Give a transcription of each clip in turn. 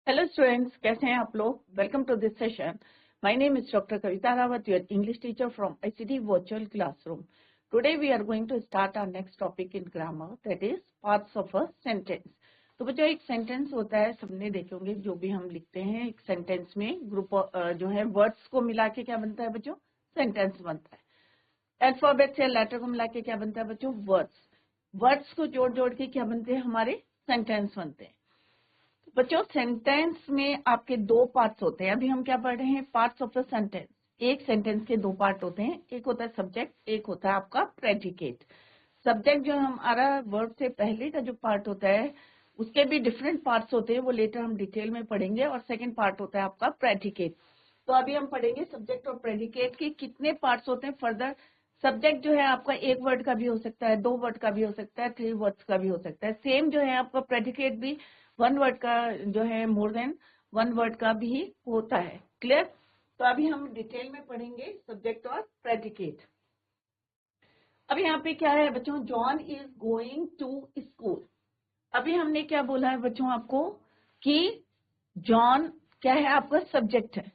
Hello students, कैसे हैं आप लोग। Welcome to this session. My name is doctor Kavita Rawat, your English teacher from ICT virtual classroom. Today we are going to start our next topic in grammar, that is parts of a sentence. तो बच्चों, एक sentence होता है, सबने देखे होंगे, जो भी हम लिखते हैं एक सेंटेंस में ग्रुप जो है वर्ड्स को मिला के क्या बनता है बच्चों, सेंटेंस बनता है। अल्फाबेट या लेटर को मिला के क्या बनता है बच्चों, वर्ड्स। वर्ड्स को जोड़ जोड़ के क्या बनते हैं, हमारे सेंटेंस बनते हैं। बच्चों, सेंटेंस में आपके दो पार्ट्स होते हैं। अभी हम क्या पढ़ रहे हैं, पार्ट्स ऑफ द सेंटेंस। एक सेंटेंस के दो पार्ट होते हैं, एक होता है सब्जेक्ट, एक होता है आपका प्रेडिकेट। सब्जेक्ट जो हमारा वर्ब से पहले का जो पार्ट होता है, उसके भी डिफरेंट पार्ट्स होते हैं, वो लेटर हम डिटेल में पढ़ेंगे। और सेकंड पार्ट होता है आपका प्रेडिकेट। तो अभी हम पढ़ेंगे सब्जेक्ट और प्रेडिकेट के कितने पार्ट्स होते हैं फर्दर। सब्जेक्ट जो है आपका एक वर्ड का भी हो सकता है, दो वर्ड का भी हो सकता है, 3 वर्ड्स का भी हो सकता है। सेम जो है आपका प्रेडिकेट भी 1 वर्ड का जो है, मोर देन 1 वर्ड का भी होता है। क्लियर। तो अभी हम डिटेल में पढ़ेंगे सब्जेक्ट और प्रेडिकेट। अब यहाँ पे क्या है बच्चों, John is going to school. अभी हमने क्या बोला है बच्चों आपको कि जॉन क्या है, आपका सब्जेक्ट है।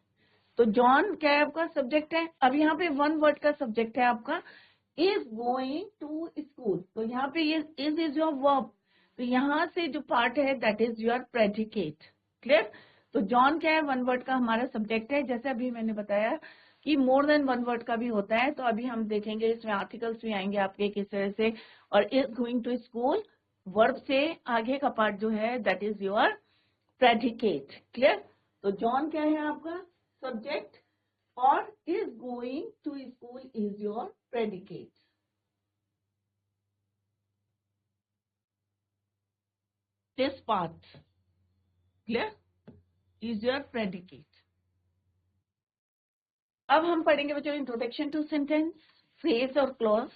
तो जॉन क्या है, आपका सब्जेक्ट है। अब यहाँ पे 1 वर्ड का सब्जेक्ट है आपका, इज गोइंग टू स्कूल। तो यहाँ पे ये इज योर वर्ब। तो यहाँ से जो पार्ट है that is your predicate. Clear. तो जॉन क्या है, 1 वर्ड का हमारा सब्जेक्ट है। जैसे अभी मैंने बताया कि मोर देन 1 वर्ड का भी होता है। तो अभी हम देखेंगे, इसमें आर्टिकल्स भी आएंगे आपके किस तरह से। और is going to school verb से आगे का पार्ट जो है that is your predicate. Clear. तो जॉन क्या है आपका सब्जेक्ट, और is going to school is your predicate. This part clear is your predicate. अब हम पढ़ेंगे बच्चों इंट्रोडक्शन टू सेंटेंस, फ्रेज और क्लॉज,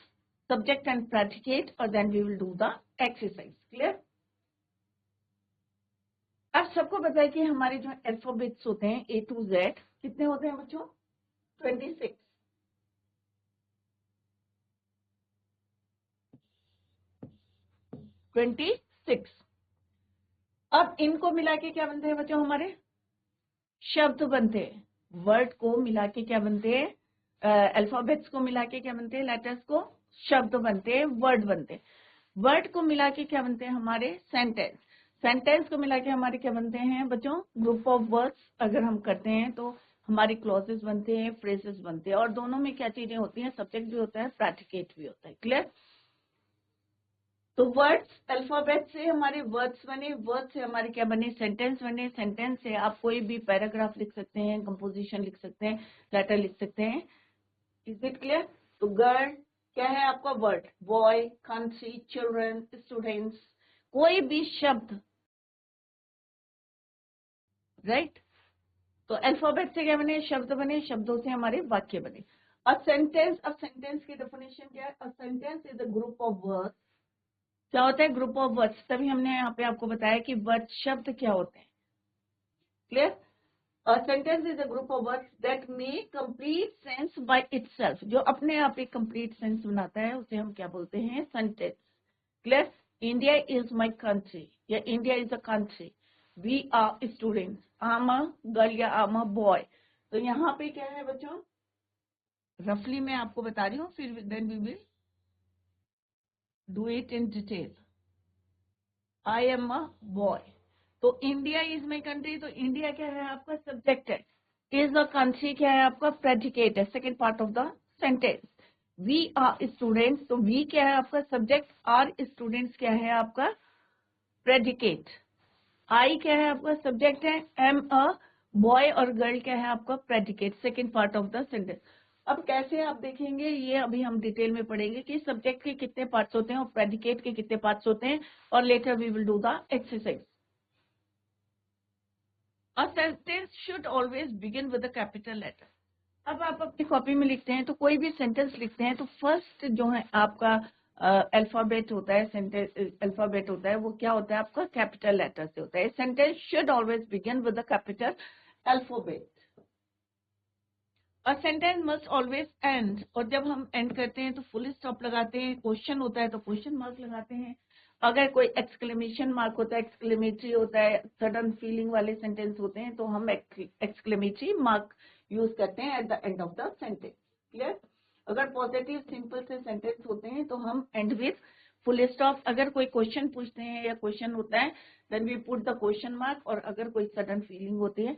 सब्जेक्ट एंड प्रेडिकेट, और then we will do the exercise. Clear. अब सबको पता है कि हमारे जो अल्फाबेट्स होते हैं A to Z कितने होते हैं बच्चों, 26। 26। अब इनको मिला के क्या बनते हैं बच्चों, हमारे शब्द बनते हैं। वर्ड को मिला के क्या बनते हैं, अल्फाबेट्स को मिला के क्या बनते हैं, लेटर्स को शब्द बनते हैं, वर्ड बनते हैं। वर्ड को मिला के क्या बनते हैं हमारे सेंटेंस। सेंटेंस को मिला के हमारे क्या बनते हैं बच्चों, ग्रुप ऑफ वर्ड्स। अगर हम करते हैं तो हमारे क्लॉजेस बनते हैं, फ्रेजेस बनते हैं। और दोनों में क्या चीजें होती हैं, सब्जेक्ट भी होता है, प्रेडिकेट भी होता है। क्लियर। तो वर्ड्स, अल्फाबेट से हमारे वर्ड्स बने, वर्ड से हमारे क्या बने, सेंटेंस बने। सेंटेंस से आप कोई भी पैराग्राफ लिख सकते हैं, कंपोजिशन लिख सकते हैं, लेटर लिख सकते हैं। Is it clear. तो गर्ल क्या है आपका word, boy, country, children, students, कोई भी शब्द, राइट। तो अल्फाबेट से क्या बने, शब्द बने, शब्दों से हमारे वाक्य बने। अ सेंटेंस, अब सेंटेंस की डेफिनेशन क्या है, अ sentence is a group of words. क्या होता है, ग्रुप ऑफ वर्ड्स। तभी हमने यहाँ पे आपको बताया कि वर्ड शब्द क्या होते हैं। Clear. A sentence is a group of words that make complete sense by itself. जो अपने आप एक complete sense बनाता है उसे हम क्या बोलते हैं, sentence. Clear? India is my country. या India is a country. We are students. I'm a girl या I'm a boy. तो यहाँ पे क्या है बच्चों, रफली मैं आपको बता रही हूँ, फिर then we will do it in detail. I am a boy. तो इंडिया इज माई कंट्री, तो इंडिया क्या है आपका सब्जेक्ट है, इज अ कंट्री क्या है आपका प्रेडिकेट है, second part of the sentence. We are students, तो वी क्या है आपका सब्जेक्ट, आर स्टूडेंट्स क्या है आपका प्रेडिकेट। आई क्या है आपका सब्जेक्ट है, एम अ बॉय, और गर्ल क्या है आपका predicate, second part of the sentence. अब कैसे आप देखेंगे, ये अभी हम डिटेल में पढ़ेंगे कि सब्जेक्ट के कितने पार्ट्स होते हैं और प्रेडिकेट के कितने पार्ट्स होते हैं, और later we will do the exercise. A sentence should always begin with a capital letter. अब आप अपनी कॉपी में लिखते हैं तो कोई भी सेंटेंस लिखते हैं तो फर्स्ट जो है आपका अल्फाबेट होता है, सेंटेंस अल्फाबेट होता है, वो क्या होता है आपका कैपिटल लेटर से होता है। Sentence should always begin with the capital alphabet. A sentence must always and, और जब हम एंड करते हैं तो फुल स्टॉप लगाते हैं। क्वेश्चन होता है तो क्वेश्चन मार्क लगाते हैं। अगर कोई एक्सक्लेमेशन मार्क होता है, एक्सक्लेमेटरी होता है, सडन फीलिंग वाले सेंटेंस होते हैं तो हम एक्सक्लेमेटरी मार्क यूज करते हैं at the end of the sentence. Clear? अगर पॉजिटिव सिंपल से सेंटेंस होते हैं तो हम एंड विथ फुल स्टॉप, अगर कोई क्वेश्चन पूछते हैं या क्वेश्चन होता है then we put the question mark, और अगर कोई सडन फीलिंग होती है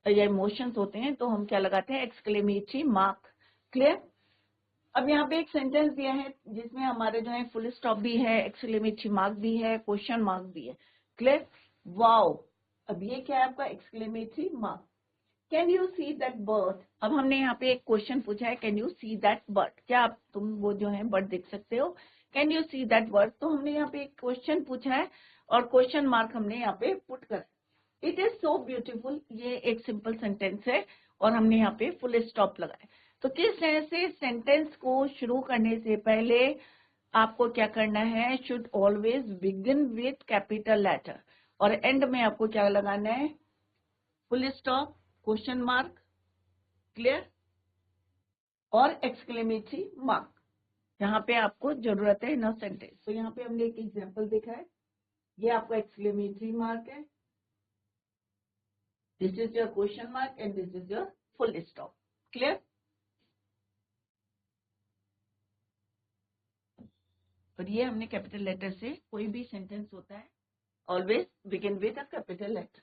या इमोशंस होते हैं तो हम क्या लगाते हैं, एक्सक्लेमेटरी मार्क। क्लियर? अब यहाँ पे एक सेंटेंस दिया है जिसमें हमारे जो है फुल स्टॉप भी है, एक्सक्लेमेटरी मार्क भी है, क्वेश्चन मार्क भी है। क्लियर? वाओ, अब ये क्या है आपका exclamatory mark. Can you see that bird? अब हमने यहाँ पे एक क्वेश्चन पूछा है, can you see that bird, क्या आप तुम वो जो है बर्ड देख सकते हो, can you see that bird. तो हमने यहाँ पे एक क्वेश्चन पूछा है और क्वेश्चन मार्क हमने यहाँ पे पुट कर। इट इज सो ब्यूटीफुल, ये एक सिंपल सेंटेंस है और हमने यहाँ पे फुल स्टॉप लगाया। तो किस तरह से सेंटेंस को शुरू करने से पहले आपको क्या करना है, should always begin with capital letter, और एंड में आपको क्या लगाना है, full stop, question mark, clear, और एक्सक्लेमेटरी मार्क। यहाँ पे आपको जरूरत है इन सेंटेंस। तो यहाँ पे हमने एक एग्जांपल देखा है, ये आपका एक्सक्लेमेटरी मार्क है, this is your question mark and this is your full stop. Clear? और ये हमने कैपिटल लेटर से, कोई भी सेंटेंस होता है always begin with a capital letter.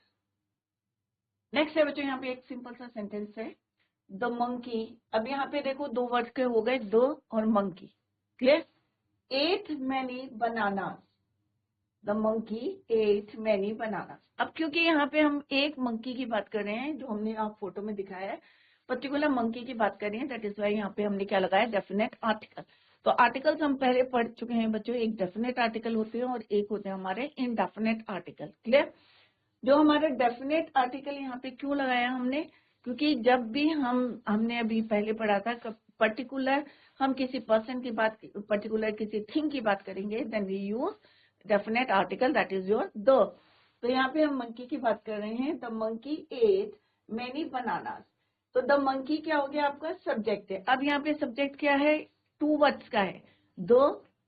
Next है बच्चों, यहाँ पे एक सिंपल सा सेंटेंस है, द मंकी। अब यहाँ पे देखो दो वर्ड के हो गए, द और monkey. Clear? Eight many bananas, the monkey eight many bananas. अब क्योंकि यहाँ पे हम एक मंकी की बात कर रहे हैं जो हमने आप फोटो में दिखाया है, पर्टिकुलर मंकी की बात कर रहे हैं, दैट इज वाई यहाँ पे हमने क्या लगाया, डेफिनेट आर्टिकल। तो आर्टिकल्स हम पहले पढ़ चुके हैं बच्चों, एक डेफिनेट आर्टिकल होते हैं और एक होते हैं हमारे इनडेफिनेट आर्टिकल। क्लियर? जो हमारे डेफिनेट आर्टिकल यहाँ पे क्यों लगाया हमने, क्योंकि जब भी हमने अभी पहले पढ़ा था पर्टिकुलर, हम किसी पर्सन की बात, पर्टिकुलर किसी थिंग की बात करेंगे then we use definite article, that is your the. तो यहाँ पे हम मंकी की बात कर रहे हैं, the monkey eight many bananas. तो द मंकी क्या हो गया आपका, सब्जेक्ट है। अब यहाँ पे सब्जेक्ट क्या है, टू वर्ड्स का है, द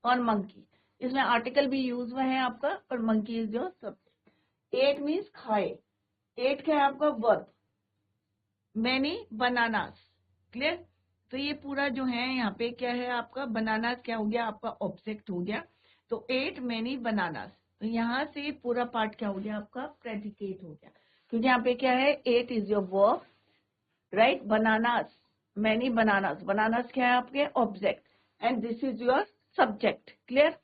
और मंकी। इसमें आर्टिकल भी यूज हुआ है आपका, और monkey is your subject. Ate means खाए, एट क्या है आपका वर्ब, मैनी बनानास। क्लियर? तो ये पूरा जो है यहाँ पे क्या है आपका, बनानास क्या हो गया आपका, ऑब्जेक्ट हो गया। तो एट मैनी बनानास, तो यहाँ से पूरा पार्ट क्या हो गया आपका, प्रेडिकेट हो गया, क्योंकि यहाँ पे क्या है, ate is your verb, right, bananas many bananas, bananas क्या है आपके object, and this is your subject. Clear?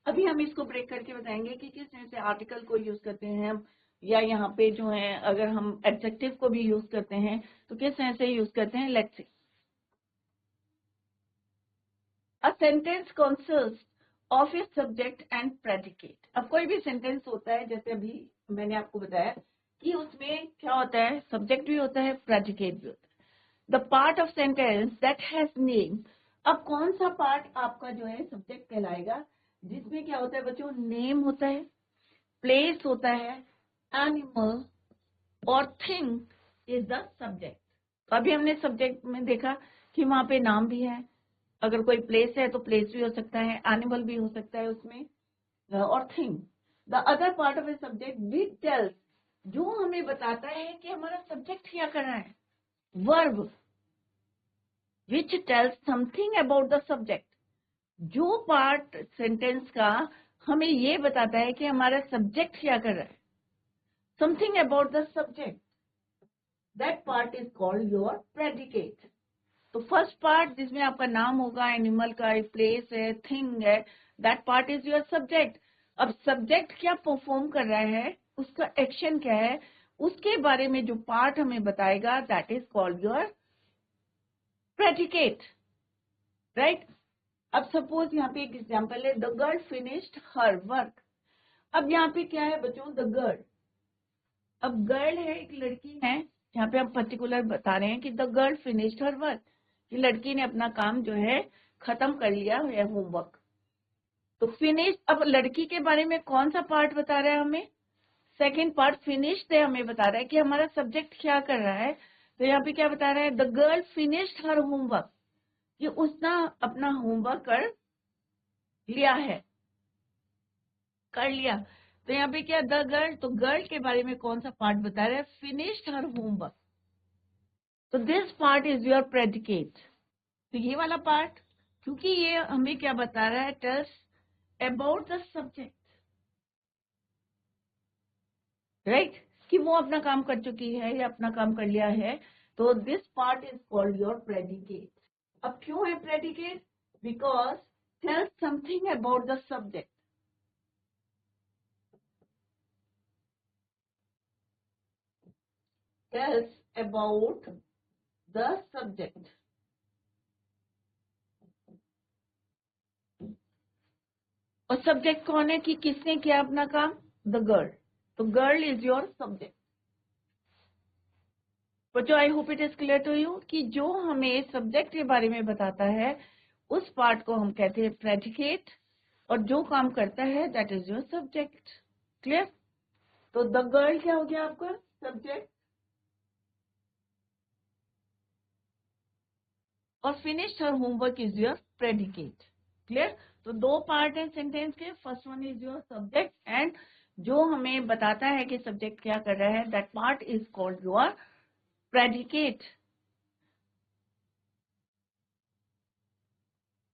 अभी हम इसको ब्रेक करके बताएंगे कि किस तरह से आर्टिकल को यूज करते हैं हम, या यहाँ पे जो है अगर हम एडजेक्टिव को भी यूज करते हैं तो किस तरह से यूज करते हैं। Let's see, a sentence consist of a subject and predicate. अब कोई भी सेंटेंस होता है, जैसे अभी मैंने आपको बताया कि उसमें क्या होता है, सब्जेक्ट भी होता है, प्रेडिकेट भी होता है। The part of sentence that has name. अब कौन सा पार्ट आपका जो है सब्जेक्ट कहलाएगा, जिसमें क्या होता है बच्चों, नेम होता है, प्लेस होता है, एनिमल और थिंग इज द सब्जेक्ट। अभी हमने सब्जेक्ट में देखा कि वहां पे नाम भी है, अगर कोई प्लेस है तो प्लेस भी हो सकता है, एनिमल भी हो सकता है उसमें, और thing. The other part of a subject which tells, जो हमें बताता है कि हमारा सब्जेक्ट क्या कर रहा है, verb which tells something about the subject. जो पार्ट सेंटेंस का हमें ये बताता है कि हमारा सब्जेक्ट क्या कर रहा है, something about the subject, that part is called your predicate. तो फर्स्ट पार्ट जिसमें आपका नाम होगा, एनिमल का, प्लेस है, थिंग है, that part is your subject. अब सब्जेक्ट क्या परफॉर्म कर रहा है, उसका एक्शन क्या है, उसके बारे में जो पार्ट हमें बताएगा, that is called your predicate, right. अब सपोज यहाँ पे एक एग्जांपल है, the girl finished her work. अब यहाँ पे क्या है बच्चों, द गर्ल, अब गर्ल है, एक लड़की है, यहाँ पे हम पर्टिकुलर बता रहे हैं कि the girl finished her work, कि लड़की ने अपना काम जो है खत्म कर लिया है, होमवर्क। तो फिनिश, अब लड़की के बारे में कौन सा पार्ट बता रहा है हमें, सेकंड पार्ट फिनिश्ड है, हमें बता रहा है कि हमारा सब्जेक्ट क्या कर रहा है। तो यहाँ पे क्या बता रहा है, the girl finished her homework, कि उसने अपना होमवर्क कर लिया है, कर लिया। तो यहाँ पे क्या द गर्ल, तो गर्ल के बारे में कौन सा पार्ट बता रहा है, फिनिश्ड हर होमवर्क। तो this part is your predicate. तो ये वाला पार्ट, क्योंकि ये हमें क्या बता रहा है, tells about the subject, right, कि वो अपना काम कर चुकी है या अपना काम कर लिया है। तो this part is called your predicate. अब क्यों है predicate, because tells something about the subject. tells about the subject. और सब्जेक्ट कौन है, कि किसने किया अपना काम, द गर्ल। तो गर्ल इज योर सब्जेक्ट। बच्चों I hope it is clear to you कि जो हमें सब्जेक्ट के बारे में बताता है उस पार्ट को हम कहते हैं प्रेडिकेट, और जो काम करता है that is your subject. Clear. तो द गर्ल क्या हो गया आपका सब्जेक्ट, और finished her homework is your predicate. Clear. तो दो पार्ट है सेंटेंस के, first one is your subject, and जो हमें बताता है कि सब्जेक्ट क्या कर रहा है, that part is called your predicate.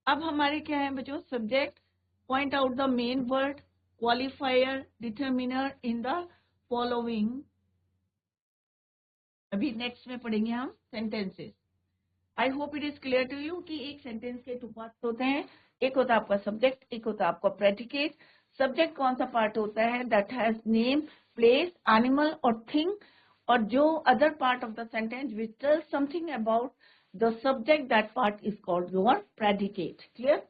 अब हमारे क्या है बच्चों, subject, point out the main word, qualifier, determiner in the following. अभी नेक्स्ट में पढ़ेंगे हम sentences. I hope it is clear to you कि एक सेंटेंस के टू पार्ट्स होते हैं, एक होता है आपका सब्जेक्ट, एक होता है आपका प्रेडिकेट। सब्जेक्ट कौन सा पार्ट होता है, that has name, place, animal और थिंग, और जो other part of the sentence which tells something about the subject, that part is called your predicate. Clear.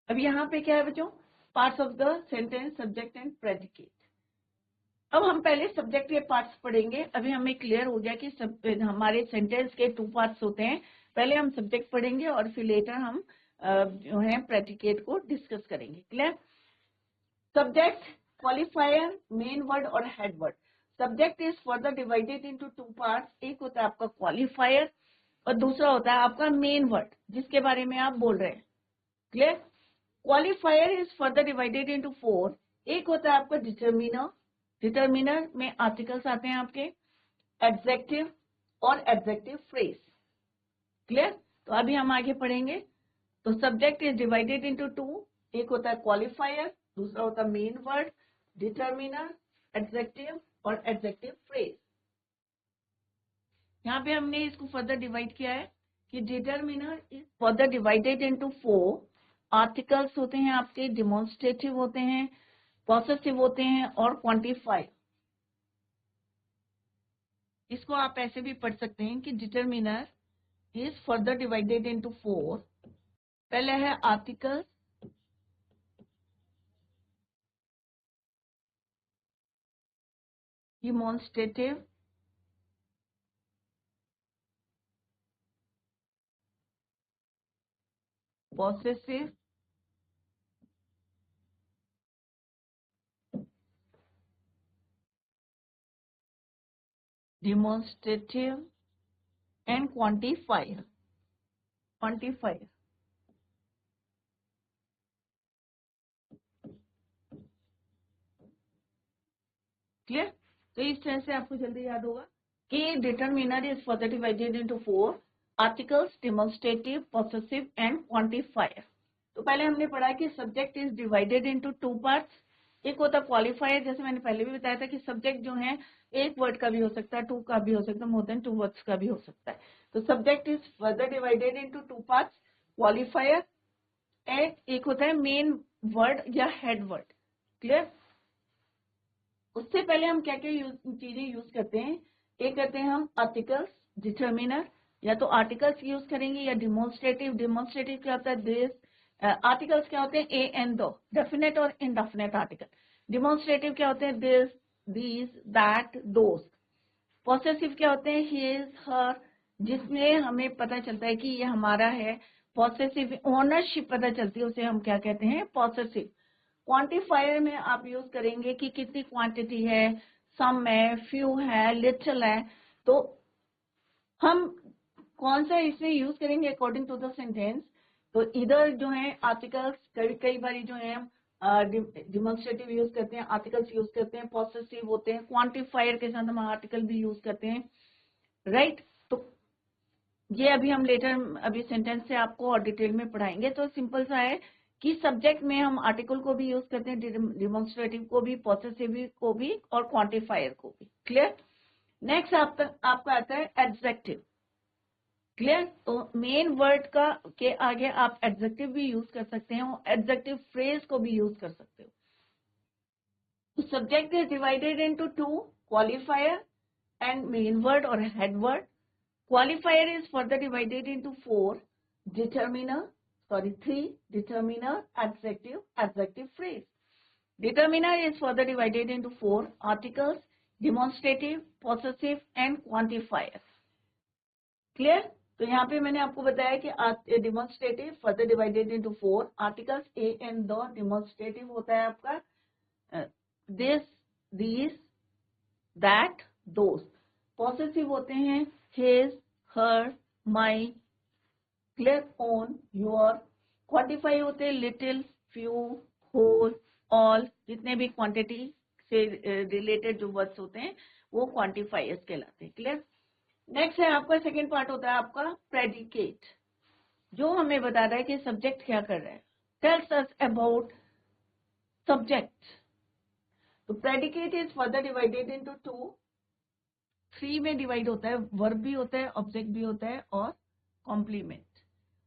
अब यहाँ पे क्या है बच्चों, parts of the sentence, subject and predicate. अब हम पहले सब्जेक्ट के पार्ट्स पढ़ेंगे। अभी हमें क्लियर हो गया कि हमारे सेंटेंस के टू पार्ट्स होते हैं। पहले हम सब्जेक्ट पढ़ेंगे और फिर लेटर हम जो है प्रेडिकेट को डिस्कस करेंगे। Clear. Subject, qualifier, main word और head word. Subject is further divided into two parts. एक होता है आपका क्वालिफायर और दूसरा होता है आपका मेन वर्ड, जिसके बारे में आप बोल रहे हैं। Clear. Qualifier is further divided into four. एक होता है आपका डिटर्मिनर, डिटर्मिनर में आर्टिकल्स आते हैं आपके, एडजेक्टिव और एडजेक्टिव फ्रेज। क्लियर। तो अभी हम आगे पढ़ेंगे। तो subject is divided into to, एक होता है क्वालिफायर, दूसरा होता है मेन वर्ड, डिटर्मिनर, एडजेक्टिव और एडजेक्टिव फ्रेज। यहाँ पे हमने इसको फर्दर डिवाइड किया है कि determiner is further divided into four. Articles होते हैं आपके, डिमॉन्स्ट्रेटिव होते हैं, पॉसेसिव होते हैं और क्वांटिफाई। इसको आप ऐसे भी पढ़ सकते हैं कि determiner is further divided into four. पहले है article, demonstrative, possessive, demonstrative and quantifier. Quantifier. Clear. तो इस तरह से आपको जल्दी याद होगा कि determiner is further divided into four, articles, demonstrative, possessive and quantifier. तो पहले हमने पढ़ा कि subject is divided into two parts. एक होता क्वालिफायर, जैसे मैंने पहले भी बताया था कि सब्जेक्ट जो है एक वर्ड का भी हो सकता है, टू का भी हो सकता है, मोर देन टू वर्ड्स का भी हो सकता है। तो subject is further divided into two parts, qualifier, एक होता है मेन वर्ड या हेड वर्ड। क्लियर। उससे पहले हम क्या क्या चीजें यूज करते हैं, एक करते हैं हम आर्टिकल्स, डिटर्मिनर, या तो आर्टिकल्स यूज करेंगे या डिमॉन्स्ट्रेटिव। डिमॉन्स्ट्रेटिव क्या होता है, दिस। आर्टिकल्स क्या होते हैं, ए एंड दो, डेफिनेट और इनडेफिनेट आर्टिकल। डिमॉन्स्ट्रेटिव क्या होते हैं, this, these, that, those. Possessive क्या होते हैं, हिज, हर, जिसमें हमें पता चलता है कि ये हमारा है। पॉसेसिव ओनरशिप पता चलती है, उसे हम क्या कहते हैं, पॉसेसिव। क्वांटिफायर में आप यूज करेंगे कि कितनी क्वांटिटी है, सम है, फ्यू है, लिटिल है। तो हम कौन सा इसमें यूज करेंगे अकॉर्डिंग टू द सेंटेंस। तो इधर जो है आर्टिकल्स, कई बार जो है डिमॉन्स्ट्रेटिव यूज करते हैं, आर्टिकल्स यूज करते हैं, पॉसेसिव होते हैं, क्वांटिफायर के साथ हम आर्टिकल भी यूज करते हैं, राइट। तो ये अभी हम लेटर अभी सेंटेंस से आपको और डिटेल में पढ़ाएंगे। तो सिंपल सा है कि सब्जेक्ट में हम आर्टिकल को भी यूज करते हैं, डिमॉन्स्ट्रेटिव को भी, पॉसेसिव को भी और क्वांटिफायर को भी। क्लियर। नेक्स्ट आपका आता है एडजेक्टिव। क्लियर। तो मेन वर्ड का के आगे आप एडजेक्टिव भी यूज कर सकते हैं और एडजेक्टिव फ्रेज को भी यूज कर सकते हो। Subject is divided into two, qualifier and main word और head word. Qualifier is further divided into three, determiner, adjective, adjective phrase. Determiner is further divided into 4 articles, demonstrative, possessive and quantifier. Clear? तो यहाँ पे मैंने आपको बताया कि demonstrative further divided into 4 articles, a and the, demonstrative होता है आपका this, these, that, those. Possessive होते हैं his, her, my, clear, on, your. Quantify होते हैं लिटिल, फ्यू, होल, ऑल, जितने भी क्वांटिटी से रिलेटेड जो वर्ड्स होते हैं वो क्वांटिफायर्स कहलाते हैं। क्लियर। नेक्स्ट है आपका सेकेंड पार्ट होता है आपका प्रेडिकेट, जो हमें बता रहा है कि सब्जेक्ट क्या कर रहा है, टेल्स अस अबाउट सब्जेक्ट। तो predicate is further divided into 2, 3 में डिवाइड होता है, वर्ब भी होता है, ऑब्जेक्ट भी होता है और कॉम्प्लीमेंट।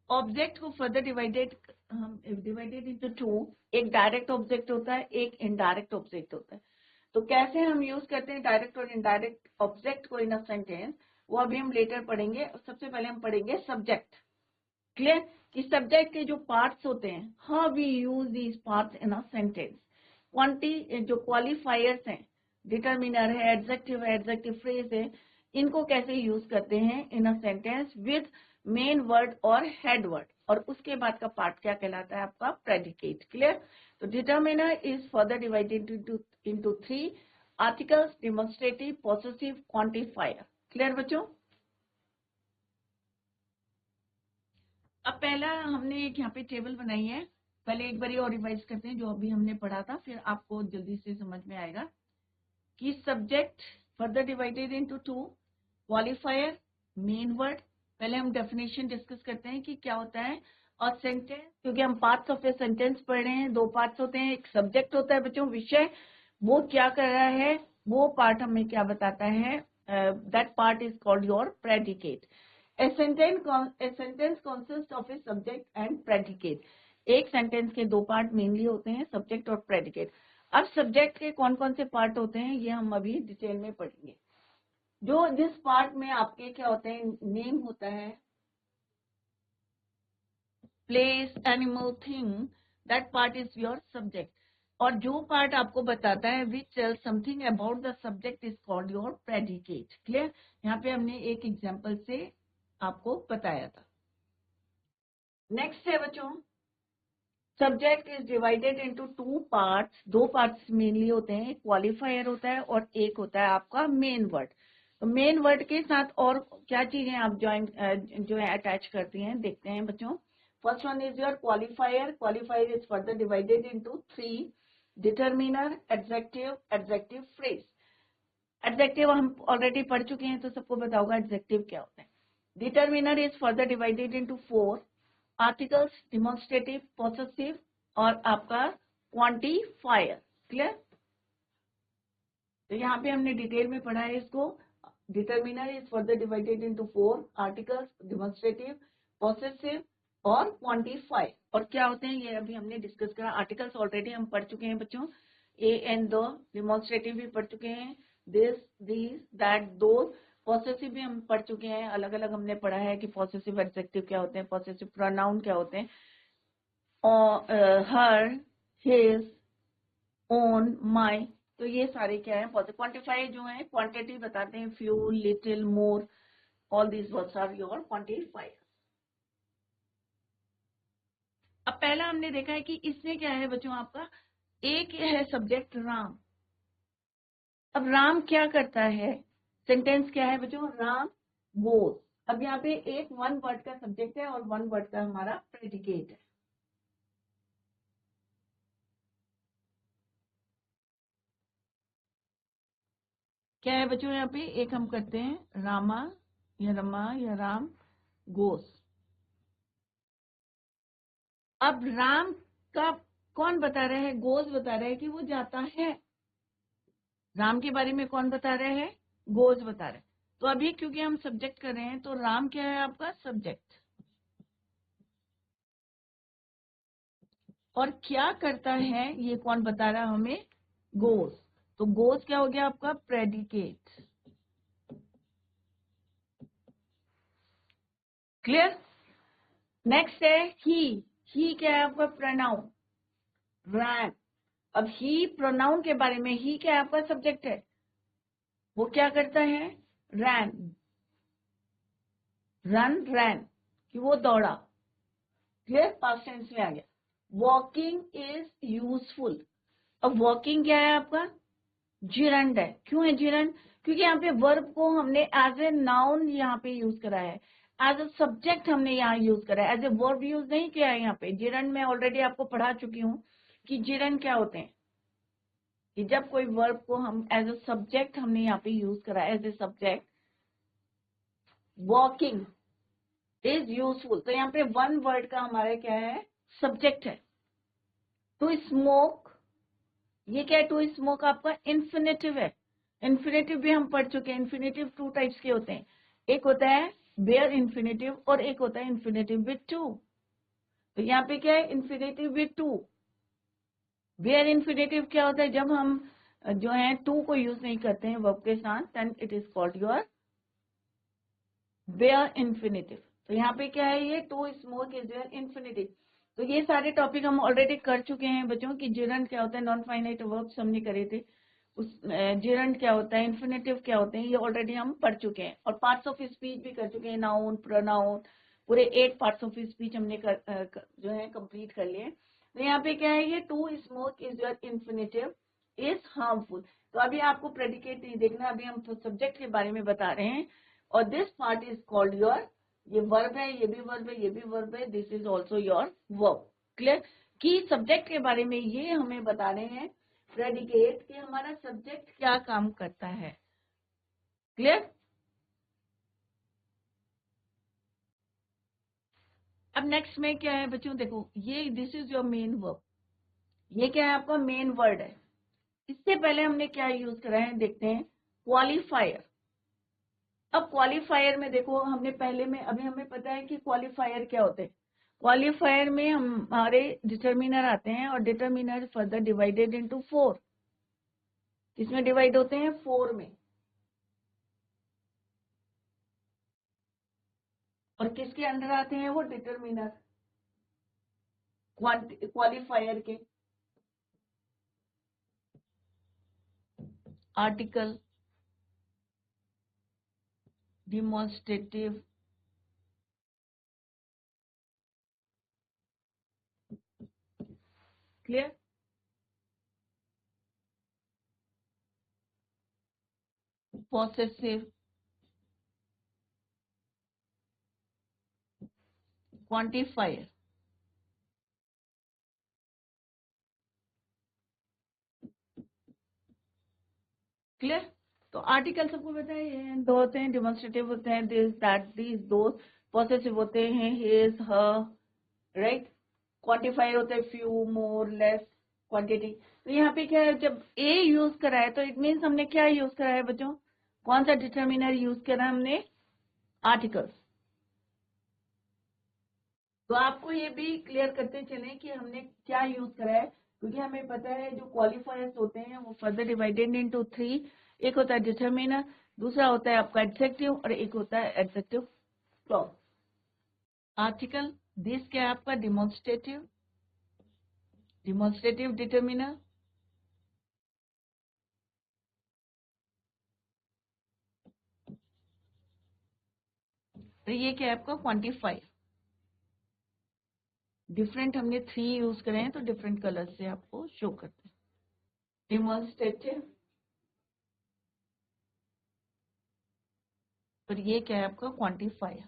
ऑब्जेक्ट को फर्दर डिवाइडेड इनटू 2, एक डायरेक्ट ऑब्जेक्ट होता है, एक इनडायरेक्ट ऑब्जेक्ट होता है। तो कैसे हम यूज करते हैं डायरेक्ट और इनडायरेक्ट ऑब्जेक्ट को इन अ सेंटेंस, वो अभी हम लेटर पढ़ेंगे। सबसे पहले हम पढ़ेंगे सब्जेक्ट। क्लियर। कि सब्जेक्ट के जो पार्ट्स होते हैं, how we use these parts in a sentence. जो क्वालिफायर्स हैं, डिटर्मिनर है, एडजेक्टिव है, एडजेक्टिव फ्रेज है, इनको कैसे यूज करते हैं in a sentence with main word और हेड वर्ड, और उसके बाद का पार्ट क्या कहलाता है आपका प्रेडिकेट। क्लियर। तो determiner is further divided into 3 articles, demonstrative, possessive, quantifier. Clear बच्चों। अब पहला हमने एक यहाँ पे टेबल बनाई है, पहले एक बार और रिवाइज करते हैं जो अभी हमने पढ़ा था, फिर आपको जल्दी से समझ में आएगा कि subject further divided into 2, qualifier, main word. पहले हम डेफिनेशन डिस्कस करते हैं कि क्या होता है और सेंटेंस, क्योंकि हम पार्ट्स ऑफ ए सेंटेंस पढ़ रहे हैं। 2 पार्ट्स होते हैं, एक सब्जेक्ट होता है बच्चों, विषय, वो क्या कर रहा है, वो पार्ट हमें क्या बताता है, that part is called your predicate. A sentence consists of a subject and predicate. एक सेंटेंस के 2 पार्ट मेनली होते हैं, सब्जेक्ट और प्रेडिकेट। अब सब्जेक्ट के कौन कौन से पार्ट होते हैं ये हम अभी डिटेल में पढ़ेंगे। जो जिस पार्ट में आपके क्या होते हैं, नेम होता है, place, animal, thing, that part is your subject. और जो पार्ट आपको बताता है which tells something about the subject is called your predicate. Clear. यहाँ पे हमने एक एग्जाम्पल से आपको बताया था। नेक्स्ट है बच्चों, subject is divided into 2 parts. 2 parts mainly होते हैं, क्वालिफायर होता है और एक होता है आपका मेन वर्ड। तो मेन वर्ड के साथ और क्या चीजें आप जो है अटैच करती हैं, देखते हैं बच्चों। First one is your qualifier. Qualifier is further divided into 3, determiner, adjective, adjective phrase. Adjective हम ऑलरेडी पढ़ चुके हैं तो सबको पता होगा एडजेक्टिव क्या होता है। Determiner is further divided into 4 articles, demonstrative, possessive और आपका क्वांटिफायर। क्लियर। तो यहाँ पे हमने डिटेल में पढ़ा है इसको। Determiner is further divided into 4 articles, demonstrative, possessive और क्वांटिफायर। और क्या होते हैं ये अभी हमने डिस्कस करा। आर्टिकल्स ऑलरेडी हम पढ़ चुके हैं बच्चों, ए एंड द। डिमॉन्स्ट्रेटिव भी पढ़ चुके हैं, this, these, that, those. Possessive भी हम पढ़ चुके हैं, अलग अलग हमने पढ़ा है कि पॉसेसिव एडजेक्टिव क्या होते हैं, पॉसेसिव प्रोनाउन क्या होते हैं, हर, हिज, ओन, माई। तो ये सारे क्या है, क्वांटिफाई जो है क्वांटिटी बताते हैं, few, little, more, all these words are your quantifier. अब पहला हमने देखा है कि इसमें क्या है बच्चों आपका, एक है सब्जेक्ट राम। अब राम क्या करता है, सेंटेंस क्या है बच्चों, राम गोज। अब यहाँ पे एक 1 वर्ड का सब्जेक्ट है और 1 वर्ड का हमारा प्रेडिकेट है। क्या है बच्चों यहाँ पे, एक हम करते हैं रमा या राम गोस। अब राम का कौन बता रहे हैं, गोस बता रहे हैं कि वो जाता है। राम के बारे में कौन बता रहे हैं, गोस बता रहे हैं। तो अभी क्योंकि हम सब्जेक्ट कर रहे हैं तो राम क्या है आपका सब्जेक्ट, और क्या करता है ये कौन बता रहा है हमें, गोस। तो गोस क्या हो गया आपका प्रेडिकेट। क्लियर। नेक्स्ट है ही क्या है आपका प्रोनाउन, रैन। अब ही प्रोनाउन के बारे में, ही क्या है आपका सब्जेक्ट है, वो क्या करता है, रैन, रैन कि वो दौड़ा। क्लियर, पास्ट टेंस में आ गया। Walking is useful. अब वॉकिंग क्या है आपका, जिरंड है। क्यों है जिरंड, क्योंकि यहाँ पे वर्ब को हमने एज ए नाउन यहाँ पे यूज करा है, एज ए सब्जेक्ट हमने यहाँ यूज करा है, एज ए वर्ब यूज नहीं किया है यहाँ पे। जिरंड में ऑलरेडी आपको पढ़ा चुकी हूँ कि जिरंड क्या होते हैं, कि जब कोई वर्ब को हम एज ए सब्जेक्ट हमने यहाँ पे यूज करा है, as a subject. Walking is useful, तो यहाँ पे वन वर्ड का हमारा क्या है, सब्जेक्ट है। टू स्मोक, ये क्या है, टू स्मोक आपका इन्फिनेटिव है। इन्फिनेटिव भी हम पढ़ चुके हैं। इन्फिनेटिव टू टाइप्स के होते हैं, एक होता है बेयर इन्फिनेटिव और एक होता है इन्फिनेटिव विथ टू। तो यहाँ पे क्या है, infinitive with to. Bare infinitive क्या होता है, जब हम जो है टू को यूज नहीं करते हैं वर्ब के साथ, then it is called your bare infinitive. तो यहाँ पे क्या है, ये to smoke is bare infinitive. तो ये सारे टॉपिक हम ऑलरेडी कर चुके हैं बच्चों की। जिरंड क्या होता है, नॉन फाइनाइट वर्ब्स हमने करे थे। उस जिरंड क्या होता है, इन्फिनेटिव क्या होते हैं, ये ऑलरेडी हम पढ़ चुके हैं। और पार्ट्स ऑफ स्पीच भी कर चुके हैं, नाउन प्रोनाउन, पूरे 8 पार्ट्स ऑफ स्पीच हमने जो है कंप्लीट कर लिए। तो यहाँ पे क्या है, ये to smoke is your infinitive is harmful. तो अभी आपको प्रेडिकेट नहीं देखना, अभी हम सब्जेक्ट के बारे में बता रहे हैं। और this part is called your, ये वर्ब है, ये भी वर्ब है, ये भी वर्ब है, this is also your verb. Clear, कि सब्जेक्ट के बारे में ये हमें बता रहे हैं प्रेडिकेट, कि हमारा सब्जेक्ट क्या काम करता है। क्लियर। अब नेक्स्ट में क्या है बच्चों, देखो ये this is your main verb, ये क्या है आपका मेन वर्ड है। इससे पहले हमने क्या यूज करा है, देखते हैं क्वालिफायर। अब क्वालिफायर में देखो, हमने पहले में, अभी हमें पता है कि क्वालिफायर क्या होते हैं। क्वालिफायर में हमारे डिटर्मिनर आते हैं, और डिटर्मिनर फर्दर डिवाइडेड इनटू 4। किसमें डिवाइड होते हैं, 4 में। और किसके अंडर आते हैं वो डिटर्मिनर, क्वालिफायर के। Article, demonstrative, clear, possessive, quantifier. Clear. तो आर्टिकल सबको पता है, ये दो होते हैं, डिमॉन्स्ट्रेटिव होते हैं this that these those, possessive होते हैं हिज हर, राइट। क्वांटिफायर होता है फ्यू मोर लेस क्वांटिटी। तो यहाँ पे क्या है, जब ए यूज करा है तो इट मीन्स हमने क्या यूज करा है बच्चों, कौन सा डिटर्मिनर यूज करा है हमने, आर्टिकल्स। तो आपको ये भी क्लियर करते चले कि हमने क्या यूज करा है, क्योंकि हमें पता है जो क्वालिफायर्स होते हैं वो फर्दर डिवाइडेड इनटू 3। एक होता है डिटर्मिनर, दूसरा होता है आपका एडजेक्टिव, और एक होता है एडजेक्टिव क्लॉज। आर्टिकल, दिस क्या है आपका डिमॉन्स्ट्रेटिव, डिमॉन्स्ट्रेटिव डिटर्मिनर। तो ये क्या है आपका क्वांटिफाई। डिफरेंट हमने 3 यूज करे हैं, तो डिफरेंट कलर से आपको शो करते हैं। डिमॉन्स्ट्रेटिव, और ये क्या है आपका क्वांटिफायर।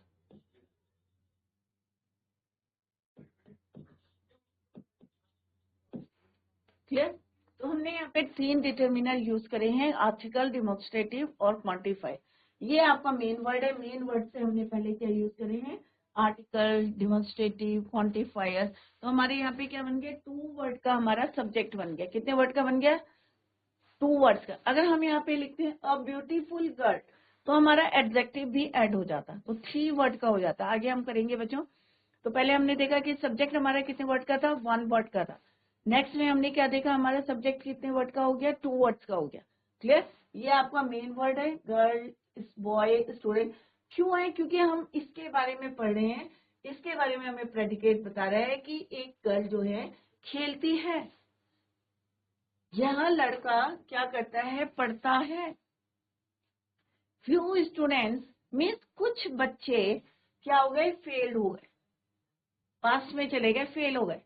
क्लियर। तो हमने यहाँ पे 3 डिटर्मिनर यूज करे हैं, आर्टिकल, डिमॉन्स्ट्रेटिव और क्वांटिफाई। ये आपका मेन वर्ड है। मेन वर्ड से हमने पहले क्या यूज करे हैं, आर्टिकल, डिमॉन्स्ट्रेटिव, क्वांटिफायर। तो हमारे यहाँ पे क्या बन गया, 2 वर्ड का हमारा सब्जेक्ट बन गया। कितने वर्ड का बन गया, 2 वर्ड्स का। अगर हम यहाँ पे लिखते हैं अ ब्यूटीफुल गर्ल, तो हमारा एडजेक्टिव भी ऐड हो जाता, तो 3 वर्ड का हो जाता। आगे हम करेंगे बच्चों। तो पहले हमने देखा कि सब्जेक्ट हमारा कितने वर्ड का था, 1 वर्ड का था। नेक्स्ट में हमने क्या देखा, हमारा सब्जेक्ट कितने वर्ड का हो गया, 2 वर्ड्स का हो गया। क्लियर। ये आपका मेन वर्ड है, गर्ल, बॉय, स्टूडेंट। क्यों है, क्योंकि हम इसके बारे में पढ़ रहे हैं। इसके बारे में हमें प्रेडिकेट बता रहा है कि एक गर्ल जो है खेलती है, यह लड़का क्या करता है, पढ़ता है। फ्यू स्टूडेंट्स मीन्स कुछ बच्चे क्या हो गए, फेल हो गए, पास्ट में चले गए, फेल हो गए।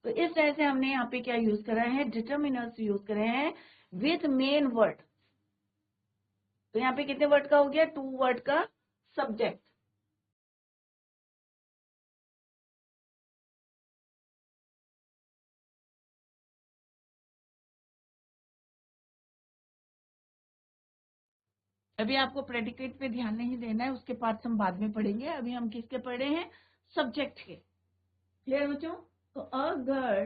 तो इस तरह से हमने यहाँ पे क्या यूज करा है, डिटर्मिनर्स यूज करे हैं विथ मेन वर्ड। तो यहाँ पे कितने वर्ड का हो गया, 2 वर्ड का सब्जेक्ट। अभी आपको प्रेडिकेट पे ध्यान नहीं देना है, उसके पार्ट्स हम बाद में पढ़ेंगे। अभी हम किसके पढ़ रहे हैं, सब्जेक्ट के। क्लियर बच्चों। तो अ गर्ल,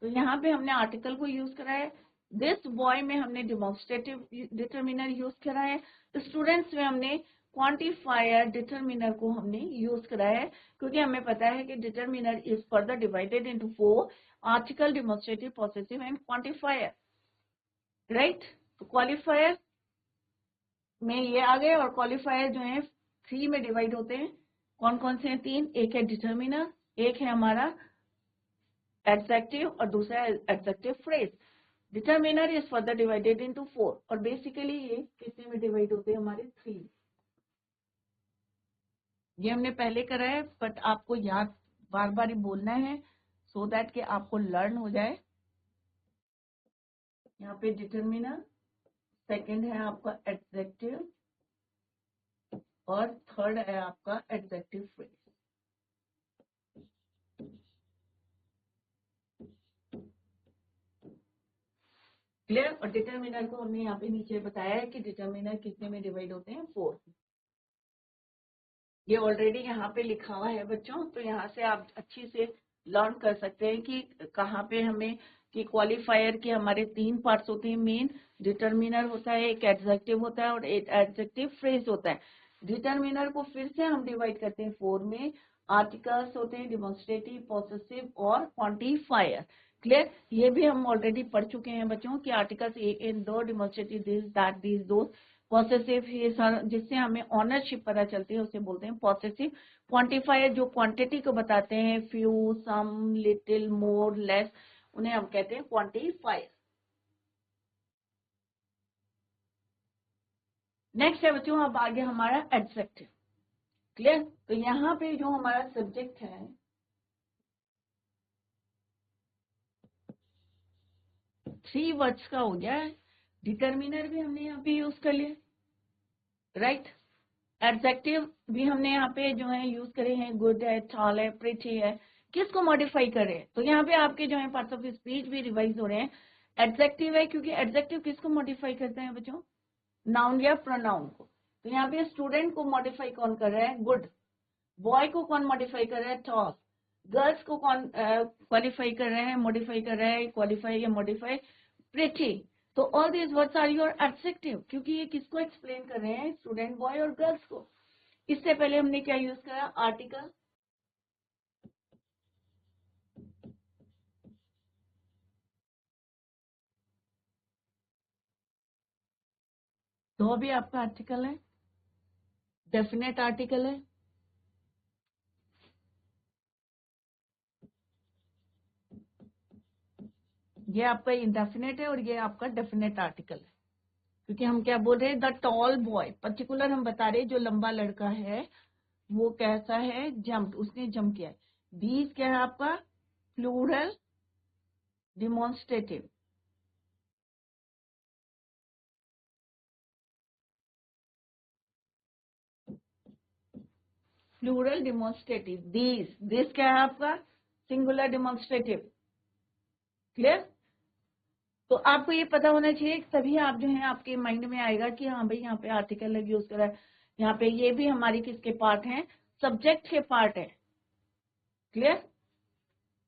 तो यहाँ पे हमने आर्टिकल को यूज करा है। दिस बॉय में हमने डिमॉन्स्ट्रेटिव डिटर्मिनर यूज करा है। स्टूडेंट्स में हमने क्वांटिफायर डिटर्मिनर को हमने यूज करा है, क्योंकि हमें पता है कि determiner is further divided into 4, article, demonstrative, possessive and quantifier. Right. तो क्वालिफायर में ये आ गए, और क्वालिफायर जो है 3 में डिवाइड होते हैं। कौन कौन से हैं, 3। एक है डिटर्मिनर, एक है हमारा एडजेक्टिव, और दूसरा adjective phrase. Determiner is further divided into 4, और बेसिकली ये कितने में डिवाइड होते हैं, हमारे 3। ये हमने पहले करा है, बट आपको याद बार बार ही बोलना है, सो दैट कि आपको लर्न हो जाए। यहाँ पे डिटर्मिनर, सेकंड है आपका एडजेक्टिव, और थर्ड है आपका एडजेक्टिव फ्रेज। क्लियर। और डिटर्मिनर को हमने यहाँ पे नीचे बताया है कि डिटर्मिनर कितने में डिवाइड होते हैं, 4। ये ऑलरेडी यहाँ पे लिखा हुआ है बच्चों, तो यहाँ से आप अच्छी से लर्न कर सकते हैं कि कहाँ पे हमें, कि क्वालिफायर के हमारे 3 पार्ट्स होते हैं मेन। डिटर्मिनर होता है, एक एडजेक्टिव होता है, और एक एडजेक्टिव फ्रेज होता है। डिटर्मिनर को फिर से हम डिवाइड करते हैं 4 में। आर्टिकल्स होते हैं, डिमॉन्स्ट्रेटिव, पॉसेसिव और क्वांटिफायर। क्लियर। ये भी हम ऑलरेडी पढ़ चुके हैं बच्चों कि आर्टिकल्स इन दो, demonstrative this, that, this, those. Possessive जिससे हमें ऑनरशिप पता चलती है, उसे बोलते हैं पॉसेसिव। क्वांटिफायर जो क्वांटिटी को बताते हैं, फ्यू, सम, लिटिल, मोर, लेस, उन्हें हम कहते हैं क्वांटिफायर। नेक्स्ट है बच्चों, अब आगे हमारा एडजेक्टिव। क्लियर। तो यहाँ पे जो हमारा सब्जेक्ट है, थ्री वर्ड्स का हो गया है। डिटर्मिनर भी हमने यहाँ पे यूज कर लिया, राइट। एडजेक्टिव भी हमने यहाँ पे जो है यूज करे हैं, गुड है, टॉल है, प्रिटी है। किसको मॉडिफाई करें, तो यहाँ पे आपके जो है पार्ट्स ऑफ स्पीच भी रिवाइज हो रहे हैं। एडजेक्टिव है, क्योंकि एडजेक्टिव किसको मॉडिफाई करते हैं बच्चों, नाउन या प्रोनाउन को। तो यहाँ पे स्टूडेंट को मॉडिफाई कौन कर रहा है, गुड। बॉय को कौन मॉडिफाई कर रहा है, टॉल। गर्ल्स को कौन क्वालिफाई कर रहे हैं, मॉडिफाई कर रहा है, क्वालिफाई या मॉडिफाई, प्रिटी। तो all these words are your adjective, क्योंकि ये किसको एक्सप्लेन कर रहे हैं, स्टूडेंट, बॉय और गर्ल्स को। इससे पहले हमने क्या यूज करा, आर्टिकल। तो भी आपका आर्टिकल है, डेफिनेट आर्टिकल है। ये आपका इंडेफिनेट है, और ये आपका डेफिनेट आर्टिकल है। क्योंकि हम क्या बोल रहे हैं, द टॉल बॉय, पर्टिकुलर हम बता रहे हैं जो लंबा लड़का है वो कैसा है, जंप, उसने जंप किया है। दीज क्या है आपका, plural demonstrative. Plural demonstrative, this क्या है आपका, सिंगुलर डिमॉन्स्ट्रेटिव। क्लियर। तो आपको ये पता होना चाहिए कि तभी आप जो है आपके माइंड में आएगा कि हाँ भाई यहाँ पे आर्टिकल यूज करा है, यहाँ पे ये भी हमारी किसके पार्ट हैं, सब्जेक्ट के पार्ट है। क्लियर?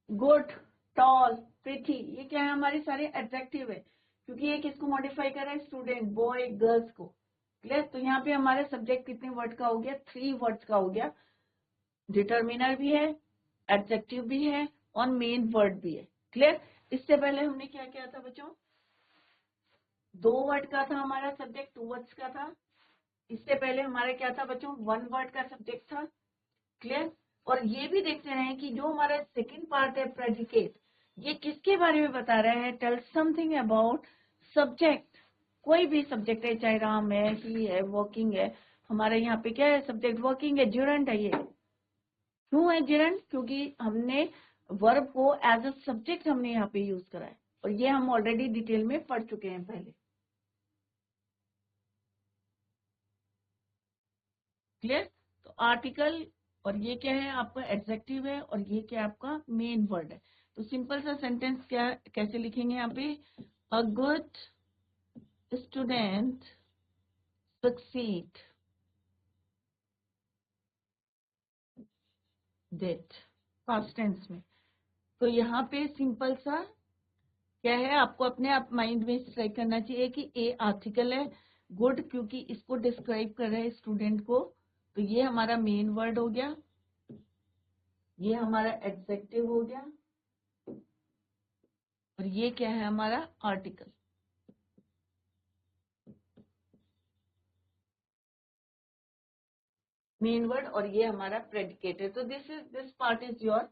गुड, टॉल, प्रिटी, ये क्या है, हमारे सारे एडजेक्टिव है, क्योंकि ये किसको मॉडिफाई कर रहा है, स्टूडेंट, बॉय, गर्ल्स को। क्लियर? तो यहाँ पे हमारा सब्जेक्ट कितने वर्ड का हो गया, 3 वर्ड्स का हो गया। डिटर्मिनर भी है, एडजेक्टिव भी है और मेन वर्ड भी है। क्लियर? इससे पहले हमने क्या किया था बच्चों, 2 वर्ड का था हमारा सब्जेक्ट, 2 वर्ड्स का था। इससे पहले हमारा क्या था बच्चों, 1 वर्ड का सब्जेक्ट था। क्लियर? और ये भी देखते रहे कि जो हमारा सेकंड पार्ट है प्रेडिकेट, ये किसके बारे में बता रहा है, टेल समथिंग अबाउट सब्जेक्ट। कोई भी सब्जेक्ट है, चाहे राम है, ही है, वर्किंग है, हमारे यहाँ पे क्या है, सब्जेक्ट वर्किंग है, ज्यूरेंट है। ये क्यों है ज्यूरेंट, क्योंकि हमने वर्ब को एज अ सब्जेक्ट हमने यहाँ पे यूज करा है, और ये हम ऑलरेडी डिटेल में पढ़ चुके हैं पहले। क्लियर? तो आर्टिकल, और ये क्या है आपका एडजेक्टिव है, और ये क्या है आपका मेन वर्ड है। तो सिंपल सा सेंटेंस क्या कैसे लिखेंगे यहाँ पे, a good student succeed that, past tense में। तो यहाँ पे सिंपल सा क्या है, आपको अपने आप माइंड में स्ट्राइक करना चाहिए कि ए आर्टिकल है, गुड क्योंकि इसको डिस्क्राइब कर रहा है स्टूडेंट को, तो ये हमारा मेन वर्ड हो गया, ये हमारा एडजेक्टिव हो गया, और ये क्या है हमारा आर्टिकल। मेन वर्ड, और ये हमारा प्रेडिकेट है। तो this part is your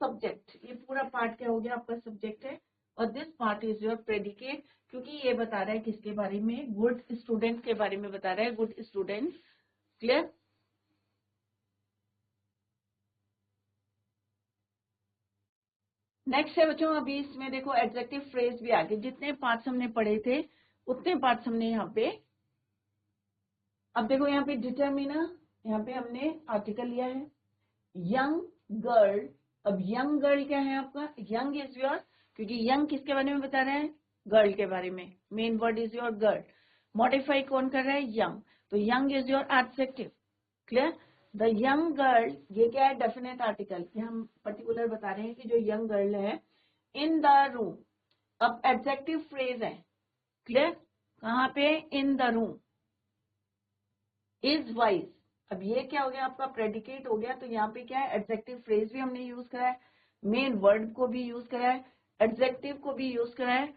subject, ये पूरा पार्ट क्या हो गया आपका सब्जेक्ट है, और this part is your predicate, क्योंकि ये बता रहा है किसके बारे में, गुड स्टूडेंट के बारे में बता रहा है, गुड स्टूडेंट। क्लियर? नेक्स्ट है बच्चों, अभी इसमें देखो एडजेक्टिव फ्रेज भी आगे, जितने पार्ट्स हमने पढ़े थे उतने पार्ट्स हमने यहाँ पे, अब देखो यहाँ पे डिटर्मिनर, यहाँ पे हमने आर्टिकल लिया है, यंग गर्ल। अब यंग गर्ल क्या है आपका, यंग इज योर, क्योंकि यंग किसके बारे में बता रहे हैं, गर्ल के बारे में, main word is your girl. Modify कौन कर रहा है, यंग, तो young is your adjective. Clear? The young girl, ये क्या है, डेफिनेट आर्टिकल, ये हम पर्टिकुलर बता रहे हैं कि जो यंग गर्ल है इन द रूम। अब एडजेक्टिव फ्रेज है। क्लियर? कहाँ पे, इन द रूम, इज वाइज। अब ये क्या हो गया आपका, प्रेडिकेट हो गया, तो यहाँ पे क्या है, एडजेक्टिव फ्रेज भी हमने यूज करा है, मेन वर्ड को भी यूज करा है, एडजेक्टिव को भी यूज करा है,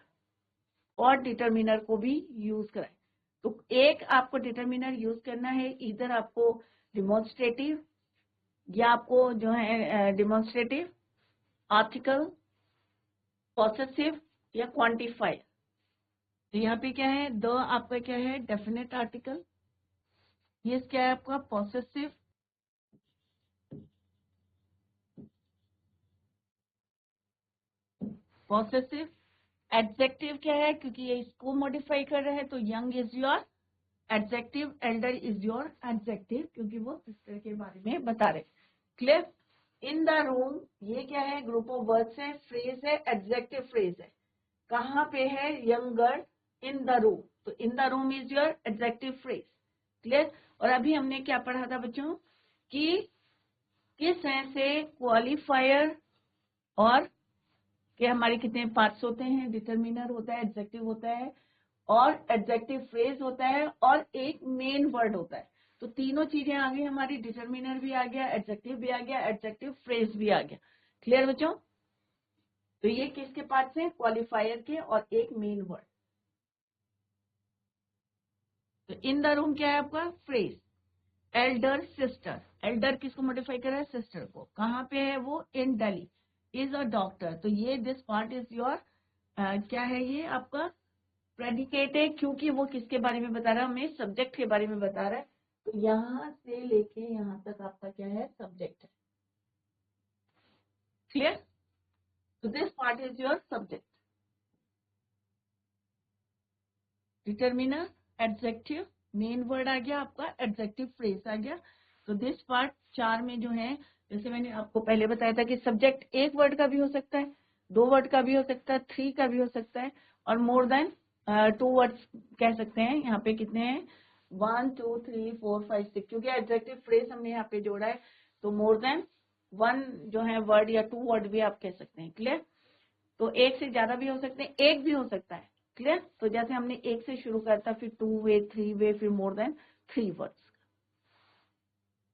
और डिटर्मिनर को भी यूज करा है। तो एक आपको डिटर्मिनर यूज करना है, इधर आपको डिमॉन्स्ट्रेटिव, या आपको जो है डिमॉन्स्ट्रेटिव, आर्टिकल, पॉसेसिव, या क्वांटिफाई। तो यहाँ पे क्या है, द आपका क्या है, डेफिनेट आर्टिकल, ये क्या है आपका पॉसेसिव, पॉसेसिव। एडजेक्टिव क्या है, क्योंकि ये इसको मॉडिफाई कर रहा है, तो young is your adjective, Elder is your adjective, क्योंकि वो सिस्टर के बारे में बता रहे। क्लियर? इन द रूम, ये क्या है, ग्रुप ऑफ वर्ड्स है, फ्रेज है, एडजेक्टिव फ्रेज है, कहाँ पे है, young girl in the room, तो in the room is your adjective phrase. Clear? और अभी हमने क्या पढ़ा था बच्चों, कि किस है से क्वालिफायर, और कि हमारे कितने पार्ट्स होते हैं, डिटर्मिनर होता है, एडजेक्टिव होता है, और एडजेक्टिव फ्रेज होता है, और एक मेन वर्ड होता है। तो तीनों चीजें आ गई हमारी, डिटर्मिनर भी आ गया, एडजेक्टिव भी आ गया, एडजेक्टिव फ्रेज भी आ गया। क्लियर बच्चों? तो ये किसके पार्ट्स हैं, क्वालिफायर के, और एक मेन वर्ड। तो इन द रूम क्या है आपका, फ्रेज। एल्डर सिस्टर, एल्डर किसको मॉडिफाई कर रहा है, सिस्टर को, कहाँ पे है वो, इन दिल्ली, इज अ डॉक्टर। तो ये दिस पार्ट इज योर क्या है, ये आपका प्रेडिकेट है, क्योंकि वो किसके बारे में बता रहा है, हमें सब्जेक्ट के बारे में बता रहा है। तो यहाँ से लेके यहाँ तक आपका क्या है, सब्जेक्ट है। क्लियर? तो this part is your subject, determiner, adjective, main word आ गया आपका, एडजेक्टिव फ्रेज आ गया। तो दिस पार्ट 4 में जो है, जैसे मैंने आपको पहले बताया था कि सब्जेक्ट एक वर्ड का भी हो सकता है, 2 वर्ड का भी हो सकता है, 3 का भी हो सकता है, और मोर देन 2 वर्ड्स कह सकते हैं। यहाँ पे कितने हैं 1 2 3 4 5 6, क्योंकि एडजेक्टिव फ्रेज हमने यहाँ पे जोड़ा है तो मोर देन 1 जो है वर्ड या 2 वर्ड भी आप कह सकते हैं। क्लियर? तो एक से ज्यादा भी हो सकते हैं, एक भी हो सकता है। क्लियर? तो जैसे हमने एक से शुरू करता, फिर 2 वे 3 वे, फिर मोर देन 3 वर्ड्स।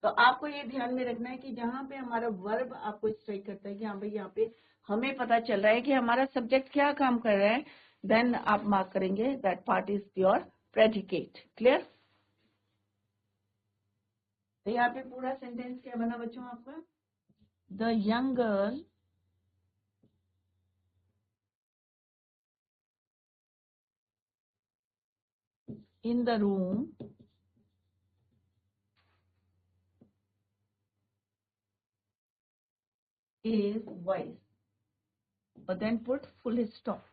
तो आपको ये ध्यान में रखना है कि जहां पे हमारा वर्ब आपको स्ट्राइक करता है कि हाँ भाई यहाँ पे हमें पता चल रहा है कि हमारा सब्जेक्ट क्या काम कर रहा है, देन आप मार्क करेंगे that part is your predicate. Clear? तो यहाँ पे पूरा सेंटेंस क्या बना बच्चों आपका? The young girl in the room is wise, but then put full stop.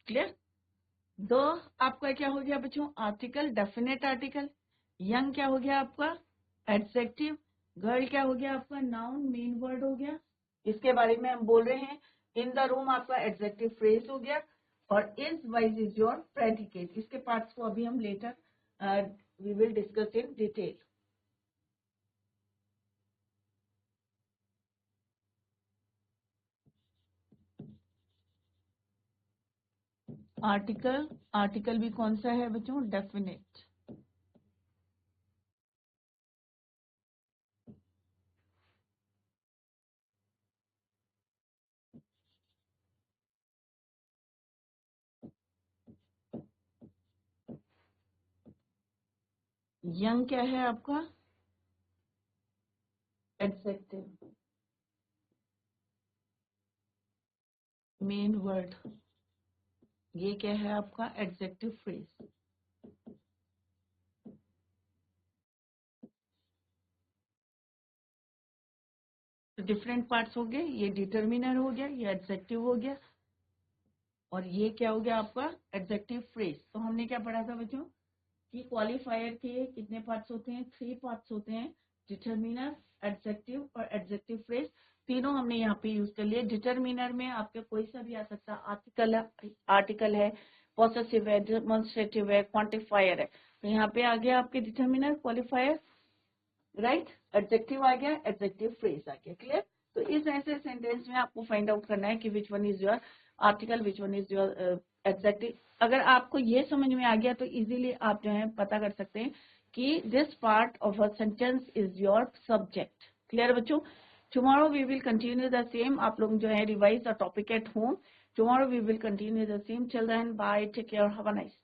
Clear? The आपका क्या हो गया बच्चों? Article, definite article. यंग क्या हो गया आपका? एडजेक्टिव। गर्ल क्या हो गया आपका? नाउन, मेन वर्ड हो गया। इसके बारे में हम बोल रहे हैं। इन द रूम आपका एडजेक्टिव फ्रेज हो गया, और is wise is your predicate. इसके पार्ट्स को अभी हम later we will discuss in detail. Article, article भी कौन सा है बच्चों? डेफिनेट। यंग क्या है आपका? एडजेक्टिव। मेन वर्ड, ये क्या है आपका? Adjective phrase. तो डिफरेंट पार्ट्स हो गए। ये डिटर्मिनर हो गया, ये एडजेक्टिव हो गया, और ये क्या हो गया आपका? Adjective phrase. तो हमने क्या पढ़ा था बच्चों कि क्वालिफायर के कितने पार्ट्स होते हैं? 3 पार्ट्स होते हैं, डिटर्मिनर, एडजेक्टिव और एडजेक्टिव फ्रेज। तीनों हमने यहाँ पे यूज कर लिए। डिटर्मिनर में आपके कोई सा भी आ सकता है। आर्टिकल है, पॉसेसिव है, डेमोन्स्ट्रेटिव है, क्वांटिफायर है। तो यहाँ पे आ गया आपके डिटर्मिनर, क्वालिफायर, राइट, एडजेक्टिव आ गया, एडजेक्टिव फ्रेज आ गया। क्लियर? तो इस ऐसे सेंटेंस में आपको फाइंड आउट करना है कि which one is your article, which one is your adjective. अगर आपको ये समझ में आ गया तो इजीली आप जो है पता कर सकते हैं कि this part of a sentence is your subject. Clear बच्चों? Tomorrow we will continue the same. आप लोग जो है revise the topic at home. Tomorrow we will continue the same. Till then bye, take care, have a nice